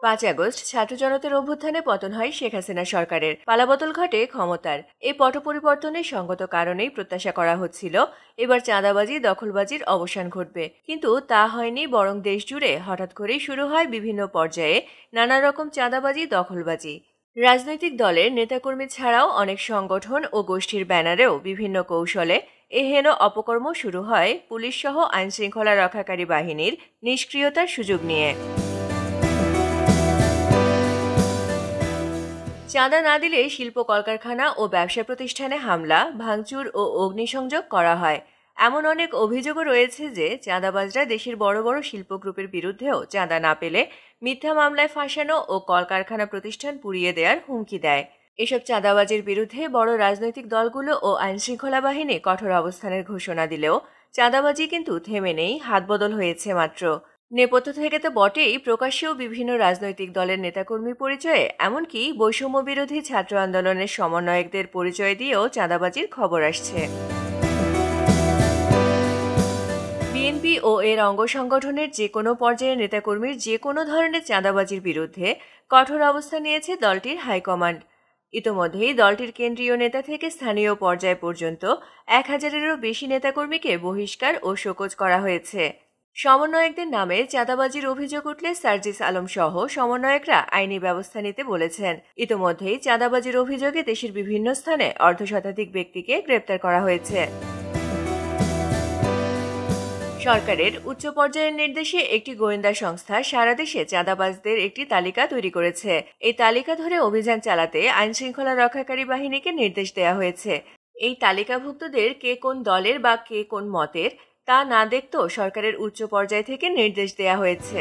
5 August ছাত্র জনতার অভ্যুত্থানে পতন হয় শেখ হাসিনা সরকারের, পালাবদল ঘটে ক্ষমতার। এই পট পরিবর্তনের সঙ্গত কারণেই প্রত্যাশা করা হচ্ছিল এবার চাঁদাবাজি দখলবাজির অবসান ঘটবে, কিন্তু তা হয়নি। বরং দেশ জুড়ে হঠাৎ করেই শুরু হয় বিভিন্ন পর্যায়ে নানা রকম চাঁদাবাজি দখলবাজি। রাজনৈতিক দলের নেতাকর্মী ছাড়াও অনেক সংগঠন ও গোষ্ঠীর ব্যানারেও বিভিন্ন কৌশলে হেন অপকর্ম শুরু হয় পুলিশ সহ আইনশৃঙ্খলা রক্ষাকারী বাহিনীর নিষ্ক্রিয়তার সুযোগ নিয়ে। চাঁদা না দিলে শিল্প কলকারখানা ও ব্যবসা প্রতিষ্ঠানে হামলা, ভাঙচুর ও অগ্নিসংযোগ করা হয়। এমন অনেক অভিযোগও রয়েছে যে চাঁদাবাজরা দেশের বড় বড় শিল্প গ্রুপের বিরুদ্ধেও চাঁদা না পেলে মিথ্যা মামলায় ফাঁসানো ও কলকারখানা প্রতিষ্ঠান পুড়িয়ে দেওয়ার হুমকি দেয়। এসব চাঁদাবাজির বিরুদ্ধে বড় রাজনৈতিক দলগুলো ও আইনশৃঙ্খলা বাহিনী কঠোর অবস্থানের ঘোষণা দিলেও চাঁদাবাজি কিন্তু থেমে নেই, হাতবদল হয়েছে মাত্র। নেপথ্য থেকে তো বটেই, প্রকাশ্যেও বিভিন্ন রাজনৈতিক দলের নেতাকর্মী পরিচয়ে, এমনকি বৈষম্য বিরোধী ছাত্র আন্দোলনের সমন্বয়কদের পরিচয় দিয়েও চাঁদাবাজির খবর আসছে। বিএনপি ও এর অঙ্গ সংগঠনের যে কোনো পর্যায়ের নেতাকর্মীর যে কোনো ধরনের চাঁদাবাজির বিরুদ্ধে কঠোর অবস্থান নিয়েছে দলটির হাইকমান্ড। ইতোমধ্যেই দলটির কেন্দ্রীয় নেতা থেকে স্থানীয় পর্যায় পর্যন্ত 1000-এরও বেশি নেতাকর্মীকে বহিষ্কার ও শোকজ করা হয়েছে। সমন্বয়কদের নামে চাঁদাবাজির অভিযোগ উঠলে সার্জিস আলম সহ সমন্বয়করা আইনি ব্যবস্থা নিতে বলেছেন। ইতোমধ্যেই চাঁদাবাজির অভিযোগে দেশের বিভিন্ন স্থানে অর্ধশতাধিক ব্যক্তিকে গ্রেপ্তার করা হয়েছে। সরকারের উচ্চ পর্যায়ের নির্দেশে একটি গোয়েন্দা সংস্থা সারা দেশে চাঁদাবাজদের একটি তালিকা তৈরি করেছে। এই তালিকা ধরে অভিযান চালাতে আইনশৃঙ্খলা রক্ষাকারী বাহিনীকে নির্দেশ দেওয়া হয়েছে। এই তালিকাভুক্তদের কে কোন দলের বা কে কোন মতের তা না দেখতেও সরকারের উচ্চ পর্যায় থেকে নির্দেশ দেওয়া হয়েছে।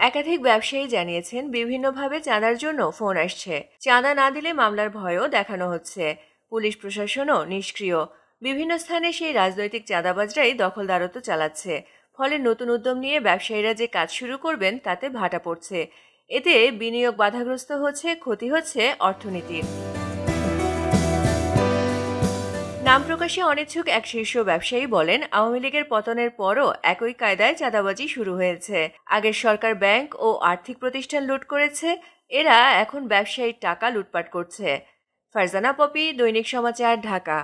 একাধিক ব্যবসায়ী জানিয়েছেন বিভিন্নভাবে চাঁদার জন্য ফোন আসছে। চাঁদা না দিলে মামলার ভয়ও দেখানো হচ্ছে। পুলিশ প্রশাসনও নিষ্ক্রিয়। বিভিন্ন স্থানে সেই রাজনৈতিক চাঁদাবাজরাই দখলদারত্ব চালাচ্ছে। ফলে নতুন উদ্যম নিয়ে ব্যবসায়ীরা যে কাজ শুরু করবেন তাতে ভাটা পড়ছে। এতে বিনিয়োগ বাধাগ্রস্ত হচ্ছে, ক্ষতি হচ্ছে অর্থনীতির। নাম প্রকাশে অনিচ্ছুক এক শীর্ষ ব্যবসায়ী বলেন, আওয়ামী লীগের পতনের পরও একই কায়দায় চাঁদাবাজি শুরু হয়েছে। আগের সরকার ব্যাংক ও আর্থিক প্রতিষ্ঠান লুট করেছে, এরা এখন ব্যবসায়ীর টাকা লুটপাট করছে। ফারজানা পপি, দৈনিক সমাচার, ঢাকা।